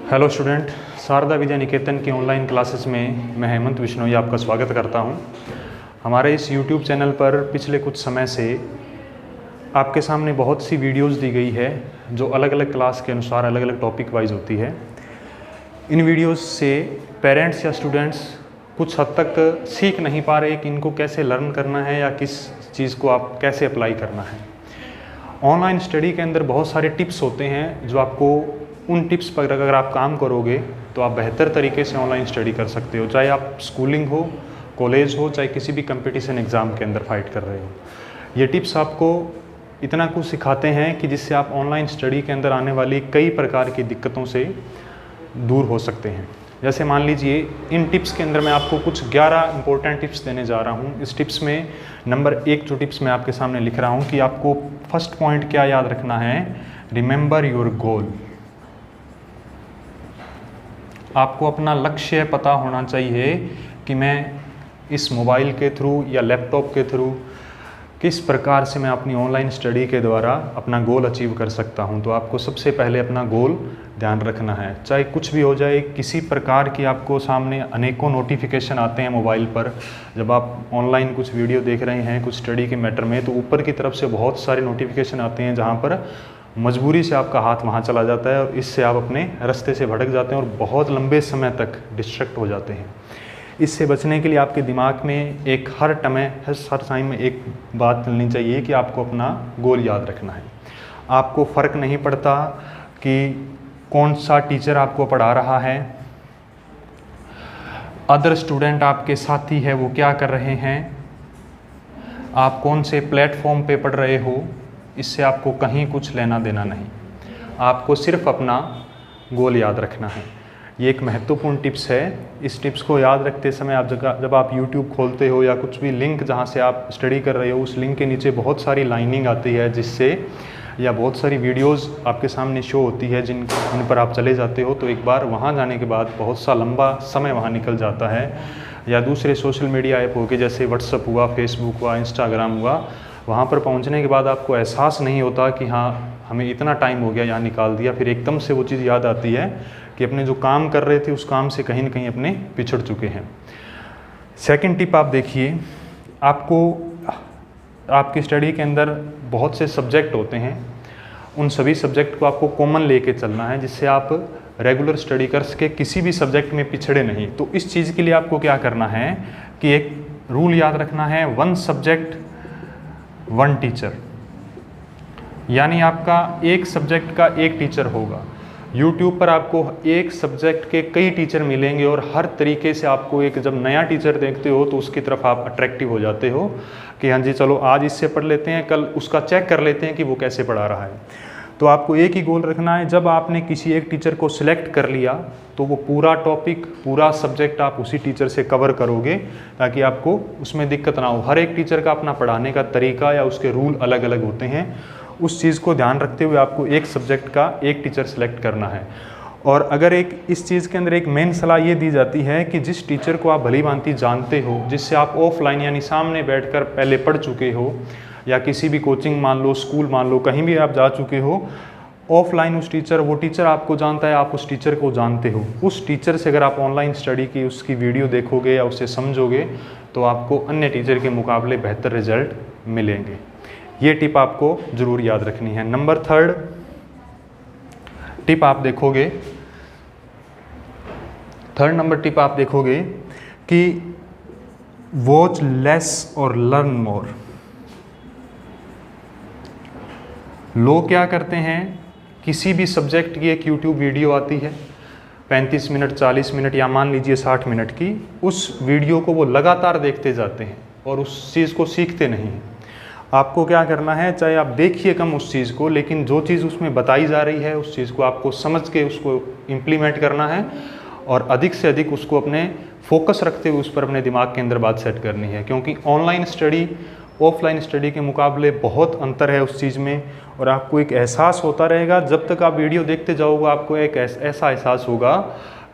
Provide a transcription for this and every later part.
Hello student, Sharda Vidya Niketan की online classes में मैं हेमंत विश्नोई आपका स्वागत करता हूं। हमारे इस यूट्यूब चैनल पर पिछले कुछ समय से आपके सामने बहुत सी वीडियोस दी गई है जो अलग अलग क्लास के अनुसार अलग अलग टॉपिक वाइज होती है। इन वीडियोस से पेरेंट्स या स्टूडेंट्स कुछ हद तक सीख नहीं पा रहे कि इनको कैसे लर्न करना है या किस चीज़ को आप कैसे अप्लाई करना है। ऑनलाइन स्टडी के अंदर बहुत सारे टिप्स होते हैं जो आपको उन टिप्स पर अगर आप काम करोगे तो आप बेहतर तरीके से ऑनलाइन स्टडी कर सकते हो, चाहे आप स्कूलिंग हो, कॉलेज हो, चाहे किसी भी कंपटीशन एग्ज़ाम के अंदर फाइट कर रहे हो। ये टिप्स आपको इतना कुछ सिखाते हैं कि जिससे आप ऑनलाइन स्टडी के अंदर आने वाली कई प्रकार की दिक्कतों से दूर हो सकते हैं। जैसे मान लीजिए, इन टिप्स के अंदर मैं आपको कुछ 11 इंपॉर्टेंट टिप्स देने जा रहा हूँ। इस टिप्स में नंबर 1 जो टिप्स मैं आपके सामने लिख रहा हूँ कि आपको फर्स्ट पॉइंट क्या याद रखना है, रिमेंबर योर गोल। आपको अपना लक्ष्य पता होना चाहिए कि मैं इस मोबाइल के थ्रू या लैपटॉप के थ्रू किस प्रकार से मैं अपनी ऑनलाइन स्टडी के द्वारा अपना गोल अचीव कर सकता हूं। तो आपको सबसे पहले अपना गोल ध्यान रखना है, चाहे कुछ भी हो जाए। किसी प्रकार की आपको सामने अनेकों नोटिफिकेशन आते हैं मोबाइल पर, जब आप ऑनलाइन कुछ वीडियो देख रहे हैं कुछ स्टडी के मैटर में, तो ऊपर की तरफ से बहुत सारे नोटिफिकेशन आते हैं जहाँ पर मजबूरी से आपका हाथ वहाँ चला जाता है और इससे आप अपने रास्ते से भटक जाते हैं और बहुत लंबे समय तक डिस्ट्रैक्ट हो जाते हैं। इससे बचने के लिए आपके दिमाग में एक हर टाइम में एक बात मिलनी चाहिए कि आपको अपना गोल याद रखना है। आपको फ़र्क नहीं पड़ता कि कौन सा टीचर आपको पढ़ा रहा है, अदर स्टूडेंट आपके साथी है वो क्या कर रहे हैं, आप कौन से प्लेटफॉर्म पे पढ़ रहे हो, इससे आपको कहीं कुछ लेना देना नहीं। आपको सिर्फ अपना गोल याद रखना है। ये एक महत्वपूर्ण टिप्स है। इस टिप्स को याद रखते समय आप जब आप YouTube खोलते हो या कुछ भी लिंक जहाँ से आप स्टडी कर रहे हो, उस लिंक के नीचे बहुत सारी लाइनिंग आती है जिससे, या बहुत सारी वीडियोस आपके सामने शो होती है जिन पर आप चले जाते हो, तो एक बार वहाँ जाने के बाद बहुत सा लंबा समय वहाँ निकल जाता है। या दूसरे सोशल मीडिया ऐप हो गए जैसे व्हाट्सअप हुआ, फेसबुक हुआ, इंस्टाग्राम हुआ, वहाँ पर पहुँचने के बाद आपको एहसास नहीं होता कि हाँ हमें इतना टाइम हो गया, यहाँ निकाल दिया। फिर एकदम से वो चीज़ याद आती है कि अपने जो काम कर रहे थे उस काम से कहीं न कहीं अपने पिछड़ चुके हैं। सेकंड टिप आप देखिए, आपको आपकी स्टडी के अंदर बहुत से सब्जेक्ट होते हैं, उन सभी सब्जेक्ट को आपको कॉमन लेके चलना है जिससे आप रेगुलर स्टडी कर सके, किसी भी सब्जेक्ट में पिछड़े नहीं। तो इस चीज़ के लिए आपको क्या करना है कि एक रूल याद रखना है, 1 सब्जेक्ट 1 टीचर। यानी आपका एक सब्जेक्ट का एक टीचर होगा। YouTube पर आपको एक सब्जेक्ट के कई टीचर मिलेंगे और हर तरीके से आपको एक, जब नया टीचर देखते हो तो उसकी तरफ आप अट्रैक्टिव हो जाते हो कि हाँ जी चलो आज इससे पढ़ लेते हैं, कल उसका चेक कर लेते हैं कि वो कैसे पढ़ा रहा है। तो आपको एक ही गोल रखना है, जब आपने किसी एक टीचर को सिलेक्ट कर लिया तो वो पूरा टॉपिक, पूरा सब्जेक्ट आप उसी टीचर से कवर करोगे ताकि आपको उसमें दिक्कत ना हो। हर एक टीचर का अपना पढ़ाने का तरीका या उसके रूल अलग अलग होते हैं। उस चीज़ को ध्यान रखते हुए आपको एक सब्जेक्ट का एक टीचर सेलेक्ट करना है। और अगर इस चीज़ के अंदर एक मेन सलाह ये दी जाती है कि जिस टीचर को आप भली भांति जानते हो, जिससे आप ऑफलाइन यानी सामने बैठकर पहले पढ़ चुके हो, या किसी भी कोचिंग मान लो, स्कूल मान लो, कहीं भी आप जा चुके हो, ऑफलाइन वो टीचर आपको जानता है, आप उस टीचर को जानते हो। उस टीचर से अगर आप ऑनलाइन स्टडी की उसकी वीडियो देखोगे या उससे समझोगे तो आपको अन्य टीचर के मुकाबले बेहतर रिजल्ट मिलेंगे। ये टिप आपको ज़रूर याद रखनी है। नंबर 3 टिप आप देखोगे, 3rd नंबर टिप आप देखोगे कि वॉच लेस और लर्न मोर। लोग क्या करते हैं, किसी भी सब्जेक्ट की एक YouTube वीडियो आती है 35 मिनट, 40 मिनट या मान लीजिए 60 मिनट की, उस वीडियो को वो लगातार देखते जाते हैं और उस चीज़ को सीखते नहीं हैं। आपको क्या करना है, चाहे आप देखिए कम उस चीज़ को, लेकिन जो चीज़ उसमें बताई जा रही है उस चीज़ को आपको समझ के उसको इम्प्लीमेंट करना है और अधिक से अधिक उसको अपने फोकस रखते हुए उस पर अपने दिमाग के अंदर बात सेट करनी है। क्योंकि ऑनलाइन स्टडी ऑफलाइन स्टडी के मुकाबले बहुत अंतर है उस चीज़ में, और आपको एक एहसास होता रहेगा जब तक आप वीडियो देखते जाओगे, आपको एक ऐसा एहसास होगा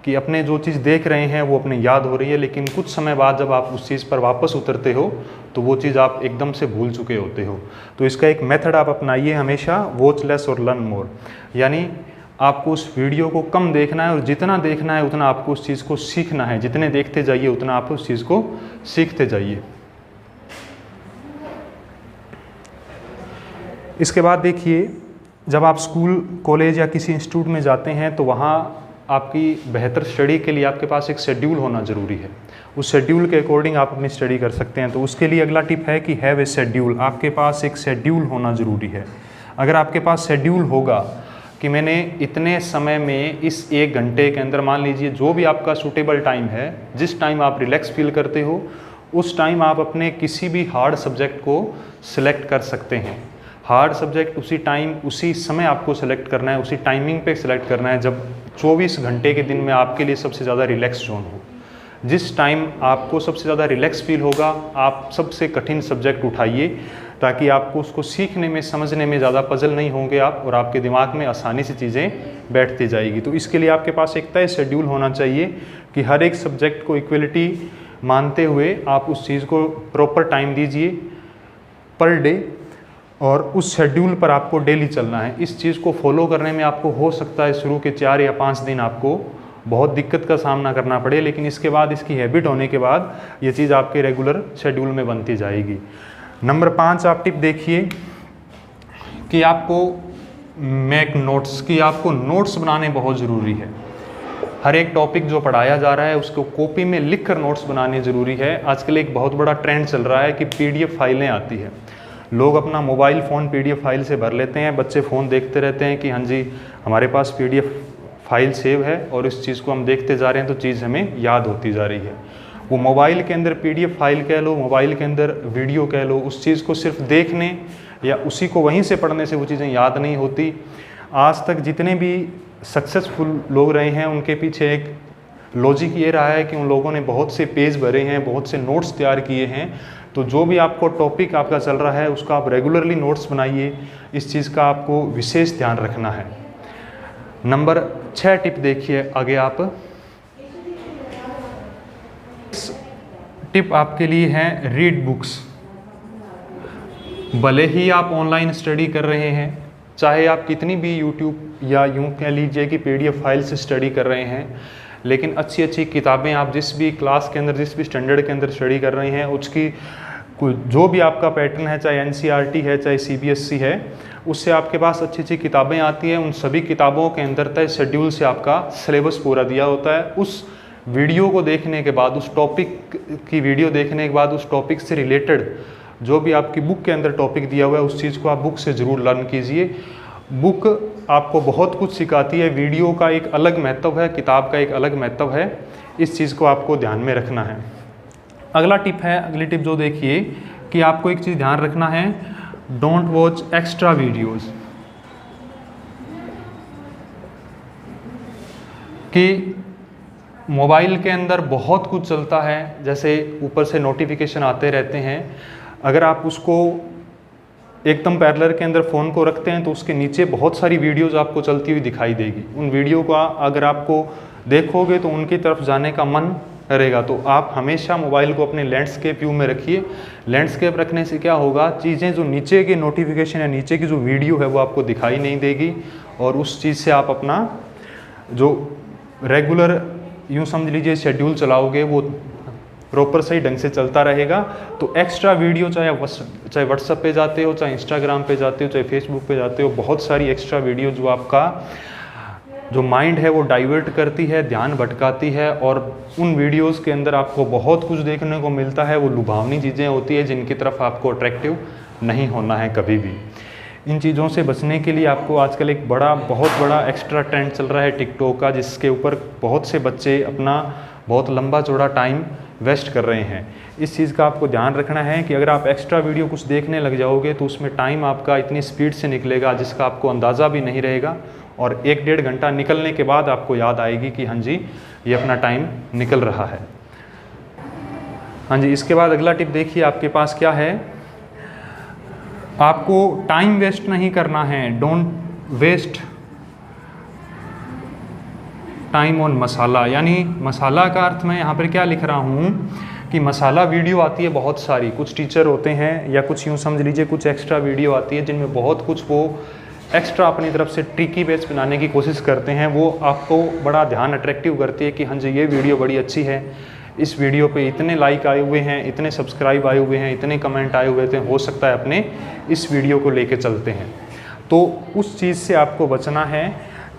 कि अपने जो चीज़ देख रहे हैं वो अपने याद हो रही है, लेकिन कुछ समय बाद जब आप उस चीज़ पर वापस उतरते हो तो वो चीज़ आप एकदम से भूल चुके होते हो। तो इसका एक मेथड आप अपनाइए हमेशा, वॉच लेस और लर्न मोर। यानी आपको उस वीडियो को कम देखना है और जितना देखना है उतना आपको उस चीज़ को सीखना है। जितने देखते जाइए उतना आप उस चीज़ को सीखते जाइए। इसके बाद देखिए, जब आप स्कूल, कॉलेज या किसी इंस्टीट्यूट में जाते हैं तो वहाँ आपकी बेहतर स्टडी के लिए आपके पास एक शेड्यूल होना ज़रूरी है। उस शेड्यूल के अकॉर्डिंग आप अपनी स्टडी कर सकते हैं। तो उसके लिए अगला टिप है कि हैव ए शेड्यूल। आपके पास एक शेड्यूल होना ज़रूरी है। अगर आपके पास शेड्यूल होगा कि मैंने इतने समय में इस 1 घंटे के अंदर, मान लीजिए जो भी आपका सूटेबल टाइम है, जिस टाइम आप रिलैक्स फील करते हो उस टाइम आप अपने किसी भी हार्ड सब्जेक्ट को सिलेक्ट कर सकते हैं। हार्ड सब्जेक्ट उसी टाइम, उसी समय आपको सेलेक्ट करना है, उसी टाइमिंग पे सेलेक्ट करना है जब 24 घंटे के दिन में आपके लिए सबसे ज़्यादा रिलैक्स जोन हो। जिस टाइम आपको सबसे ज़्यादा रिलैक्स फील होगा, आप सबसे कठिन सब्जेक्ट उठाइए ताकि आपको उसको सीखने में, समझने में ज़्यादा पजल नहीं होंगे आप, और आपके दिमाग में आसानी से चीज़ें बैठती जाएगी। तो इसके लिए आपके पास एक तय शेड्यूल होना चाहिए कि हर एक सब्जेक्ट को इक्वलिटी मानते हुए आप उस चीज़ को प्रॉपर टाइम दीजिए पर डे, और उस शेड्यूल पर आपको डेली चलना है। इस चीज़ को फॉलो करने में आपको हो सकता है शुरू के 4 या 5 दिन आपको बहुत दिक्कत का सामना करना पड़े, लेकिन इसके बाद, इसकी हैबिट होने के बाद ये चीज़ आपके रेगुलर शेड्यूल में बनती जाएगी। नंबर 5 आप टिप देखिए कि आपको मेक नोट्स, की आपको नोट्स बनाने बहुत ज़रूरी है। हर एक टॉपिक जो पढ़ाया जा रहा है उसको कॉपी में लिख कर नोट्स बनाने ज़रूरी है। आजकल एक बहुत बड़ा ट्रेंड चल रहा है कि PDF फाइलें आती है। लोग अपना मोबाइल फ़ोन PDF फाइल से भर लेते हैं। बच्चे फ़ोन देखते रहते हैं कि हाँ जी हमारे पास PDF फाइल सेव है, और इस चीज़ को हम देखते जा रहे हैं तो चीज़ हमें याद होती जा रही है। वो मोबाइल के अंदर PDF फाइल कह लो, मोबाइल के अंदर वीडियो कह लो, उस चीज़ को सिर्फ देखने या उसी को वहीं से पढ़ने से वो चीज़ें याद नहीं होती। आज तक जितने भी सक्सेसफुल लोग रहे हैं उनके पीछे एक लॉजिक ये रहा है कि उन लोगों ने बहुत से पेज भरे हैं, बहुत से नोट्स तैयार किए हैं। तो जो भी आपको टॉपिक आपका चल रहा है उसका आप रेगुलरली नोट्स बनाइए। इस चीज़ का आपको विशेष ध्यान रखना है। नंबर 6 टिप देखिए आगे आप। टिप आपके लिए है रीड बुक्स। भले ही आप ऑनलाइन स्टडी कर रहे हैं, चाहे आप कितनी भी यूट्यूब या यूँ कह लीजिए कि PDF फाइल से स्टडी कर रहे हैं, लेकिन अच्छी अच्छी किताबें आप जिस भी क्लास के अंदर, जिस भी स्टैंडर्ड के अंदर स्टडी कर रहे हैं, उसकी जो भी आपका पैटर्न है, चाहे NCERT है, चाहे CBSE है, उससे आपके पास अच्छी अच्छी किताबें आती हैं। उन सभी किताबों के अंदर तय शेड्यूल से आपका सिलेबस पूरा दिया होता है। उस वीडियो को देखने के बाद, उस टॉपिक की वीडियो देखने के बाद, उस टॉपिक से रिलेटेड जो भी आपकी बुक के अंदर टॉपिक दिया हुआ है उस चीज़ को आप बुक से ज़रूर लर्न कीजिए। बुक आपको बहुत कुछ सिखाती है। वीडियो का एक अलग महत्व है, किताब का एक अलग महत्व है। इस चीज़ को आपको ध्यान में रखना है। अगला टिप है, अगली टिप जो देखिए कि आपको एक चीज़ ध्यान रखना है, डोंट वॉच एक्स्ट्रा वीडियोज़। कि मोबाइल के अंदर बहुत कुछ चलता है, जैसे ऊपर से नोटिफिकेशन आते रहते हैं। अगर आप उसको एकदम पैरेलल के अंदर फ़ोन को रखते हैं तो उसके नीचे बहुत सारी वीडियोज़ आपको चलती हुई दिखाई देगी। उन वीडियो को अगर आपको देखोगे तो उनकी तरफ जाने का मन करेगा। तो आप हमेशा मोबाइल को अपने लैंडस्केप व्यू में रखिए। लैंडस्केप रखने से क्या होगा, चीज़ें जो नीचे के नोटिफिकेशन या नीचे की जो वीडियो है वो आपको दिखाई नहीं देगी, और उस चीज़ से आप अपना जो रेगुलर यूँ समझ लीजिए शेड्यूल चलाओगे वो प्रॉपर सही ढंग से चलता रहेगा। तो एक्स्ट्रा वीडियो चाहे व्हाट्सएप पे जाते हो, चाहे इंस्टाग्राम पे जाते हो, चाहे फेसबुक पे जाते हो, बहुत सारी एक्स्ट्रा वीडियो जो आपका जो माइंड है वो डाइवर्ट करती है, ध्यान भटकाती है, और उन वीडियोस के अंदर आपको बहुत कुछ देखने को मिलता है। वो लुभावनी चीज़ें होती है जिनकी तरफ आपको अट्रैक्टिव नहीं होना है कभी भी। इन चीज़ों से बचने के लिए आपको आजकल एक बहुत बड़ा एक्स्ट्रा ट्रेंड चल रहा है टिकटॉक का, जिसके ऊपर बहुत से बच्चे अपना बहुत लंबा चौड़ा टाइम वेस्ट कर रहे हैं। इस चीज़ का आपको ध्यान रखना है कि अगर आप एक्स्ट्रा वीडियो कुछ देखने लग जाओगे तो उसमें टाइम आपका इतनी स्पीड से निकलेगा जिसका आपको अंदाज़ा भी नहीं रहेगा, और 1-1.5 घंटा निकलने के बाद आपको याद आएगी कि हाँ जी ये अपना टाइम निकल रहा है। हाँ जी, इसके बाद अगला टिप देखिए आपके पास क्या है। आपको टाइम वेस्ट नहीं करना है। डोंट वेस्ट टाइम ऑन मसाला। यानी मसाला का अर्थ मैं यहाँ पर क्या लिख रहा हूँ कि मसाला वीडियो आती है बहुत सारी, कुछ टीचर होते हैं या कुछ यूँ समझ लीजिए कुछ एक्स्ट्रा वीडियो आती है जिनमें बहुत कुछ वो एक्स्ट्रा अपनी तरफ से ट्रिकी बैच बनाने की कोशिश करते हैं, वो आपको बड़ा ध्यान अट्रैक्टिव करती है कि हाँ जी ये वीडियो बड़ी अच्छी है, इस वीडियो पे इतने लाइक आए हुए हैं, इतने सब्सक्राइब आए हुए हैं, इतने कमेंट आए हुए थे, हो सकता है अपने इस वीडियो को लेके चलते हैं। तो उस चीज़ से आपको बचना है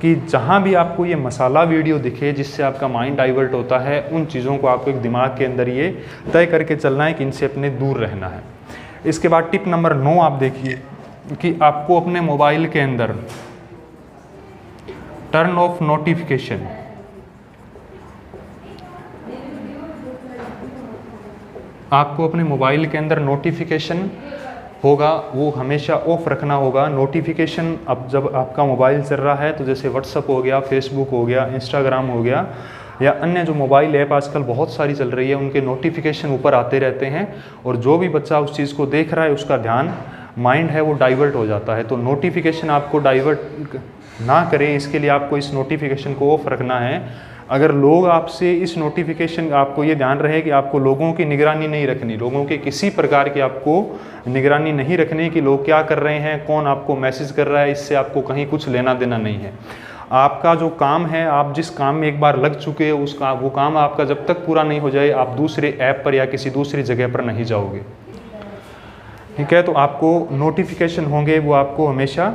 कि जहाँ भी आपको ये मसाला वीडियो दिखे जिससे आपका माइंड डाइवर्ट होता है, उन चीज़ों को आपको एक दिमाग के अंदर ये तय करके चलना है कि इनसे अपने दूर रहना है। इसके बाद टिप नंबर 9 आप देखिए कि आपको अपने मोबाइल के अंदर टर्न ऑफ नोटिफिकेशन, आपको अपने मोबाइल के अंदर नोटिफिकेशन होगा वो हमेशा ऑफ रखना होगा। नोटिफिकेशन अब जब आपका मोबाइल चल रहा है तो जैसे व्हाट्सअप हो गया, फेसबुक हो गया, इंस्टाग्राम हो गया या अन्य जो मोबाइल ऐप आजकल बहुत सारी चल रही है, उनके नोटिफिकेशन ऊपर आते रहते हैं और जो भी बच्चा उस चीज़ को देख रहा है उसका ध्यान, माइंड है वो डाइवर्ट हो जाता है। तो नोटिफिकेशन आपको डाइवर्ट ना करें, इसके लिए आपको इस नोटिफिकेशन को ऑफ रखना है। अगर लोग आपसे इस नोटिफिकेशन, आपको ये ध्यान रहे कि आपको लोगों की निगरानी नहीं रखनी, लोगों के किसी प्रकार की आपको निगरानी नहीं रखनी कि लोग क्या कर रहे हैं, कौन आपको मैसेज कर रहा है, इससे आपको कहीं कुछ लेना देना नहीं है। आपका जो काम है, आप जिस काम में एक बार लग चुके हो उसका वो काम आपका जब तक पूरा नहीं हो जाए आप दूसरे ऐप पर या किसी दूसरी जगह पर नहीं जाओगे, ठीक है। तो आपको नोटिफिकेशन होंगे वो आपको हमेशा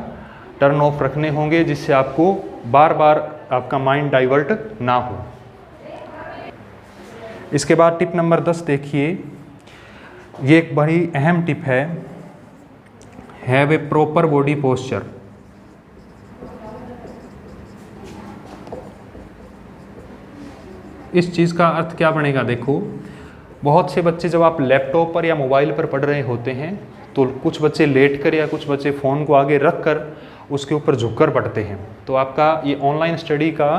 टर्न ऑफ रखने होंगे जिससे आपको बार बार आपका माइंड डाइवर्ट ना हो। इसके बाद टिप नंबर 10 देखिए, ये एक बड़ी अहम टिप है, have a proper body posture. इस चीज़ का अर्थ क्या बनेगा, देखो बहुत से बच्चे जब आप लैपटॉप पर या मोबाइल पर पढ़ रहे होते हैं तो कुछ बच्चे लेट कर या कुछ बच्चे फ़ोन को आगे रख कर उसके ऊपर झुककर पढ़ते हैं। तो आपका ये ऑनलाइन स्टडी का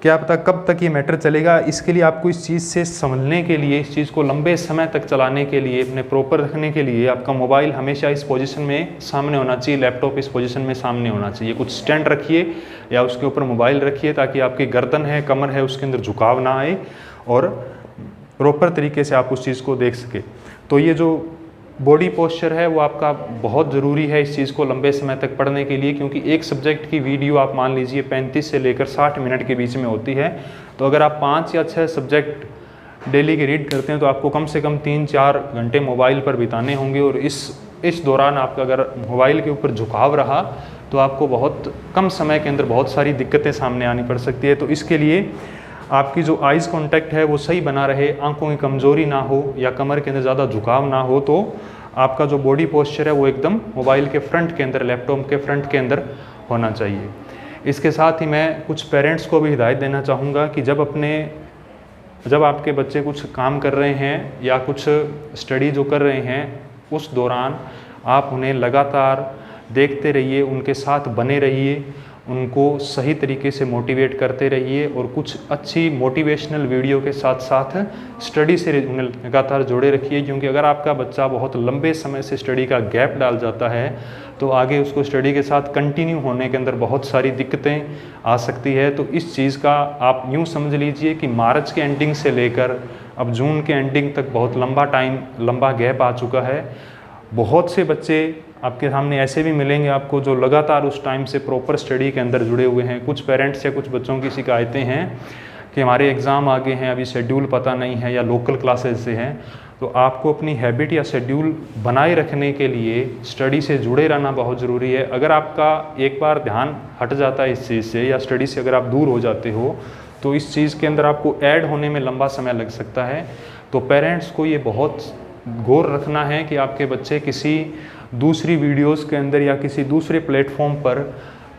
क्या पता कब तक ये मैटर चलेगा। इसके लिए आपको इस चीज़ से समझने के लिए, इस चीज़ को लंबे समय तक चलाने के लिए, अपने प्रॉपर रखने के लिए आपका मोबाइल हमेशा इस पोजीशन में सामने होना चाहिए, लैपटॉप इस पोजीशन में सामने होना चाहिए। कुछ स्टैंड रखिए या उसके ऊपर मोबाइल रखिए ताकि आपकी गर्दन है, कमर है, उसके अंदर झुकाव ना आए और प्रॉपर तरीके से आप उस चीज़ को देख सके। तो ये जो बॉडी पोस्चर है वो आपका बहुत ज़रूरी है इस चीज़ को लंबे समय तक पढ़ने के लिए, क्योंकि एक सब्जेक्ट की वीडियो आप मान लीजिए 35 से लेकर 60 मिनट के बीच में होती है। तो अगर आप 5 या 6 सब्जेक्ट डेली के रीड करते हैं तो आपको कम से कम 3-4 घंटे मोबाइल पर बिताने होंगे और इस दौरान आपका अगर मोबाइल के ऊपर झुकाव रहा तो आपको बहुत कम समय के अंदर बहुत सारी दिक्कतें सामने आनी पड़ सकती है। तो इसके लिए आपकी जो आइज़ कांटेक्ट है वो सही बना रहे, आंखों की कमज़ोरी ना हो या कमर के अंदर ज़्यादा झुकाव ना हो, तो आपका जो बॉडी पोस्चर है वो एकदम मोबाइल के फ्रंट के अंदर, लैपटॉप के फ्रंट के अंदर होना चाहिए। इसके साथ ही मैं कुछ पेरेंट्स को भी हिदायत देना चाहूँगा कि जब आपके बच्चे कुछ काम कर रहे हैं या कुछ स्टडी जो कर रहे हैं उस दौरान आप उन्हें लगातार देखते रहिए, उनके साथ बने रहिए, उनको सही तरीके से मोटिवेट करते रहिए और कुछ अच्छी मोटिवेशनल वीडियो के साथ साथ स्टडी से उन्हें लगातार जोड़े रखिए। क्योंकि अगर आपका बच्चा बहुत लंबे समय से स्टडी का गैप डाल जाता है तो आगे उसको स्टडी के साथ कंटिन्यू होने के अंदर बहुत सारी दिक्कतें आ सकती है। तो इस चीज़ का आप यूँ समझ लीजिए कि मार्च के एंडिंग से लेकर अब जून के एंडिंग तक बहुत लंबा गैप आ चुका है। बहुत से बच्चे आपके सामने ऐसे भी मिलेंगे आपको जो लगातार उस टाइम से प्रॉपर स्टडी के अंदर जुड़े हुए हैं। कुछ पेरेंट्स या कुछ बच्चों की शिकायतें हैं कि हमारे एग्ज़ाम आगे हैं, अभी शेड्यूल पता नहीं है या लोकल क्लासेस से हैं। तो आपको अपनी हैबिट या शेड्यूल बनाए रखने के लिए स्टडी से जुड़े रहना बहुत ज़रूरी है। अगर आपका एक बार ध्यान हट जाता है इस चीज़ से या स्टडी से अगर आप दूर हो जाते हो तो इस चीज़ के अंदर आपको ऐड होने में लंबा समय लग सकता है। तो पेरेंट्स को ये बहुत गौर रखना है कि आपके बच्चे किसी दूसरी वीडियोस के अंदर या किसी दूसरे प्लेटफॉर्म पर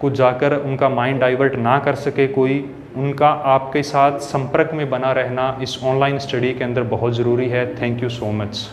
कुछ जाकर उनका माइंड डाइवर्ट ना कर सके कोई। उनका आपके साथ संपर्क में बना रहना इस ऑनलाइन स्टडी के अंदर बहुत ज़रूरी है। Thank you so much.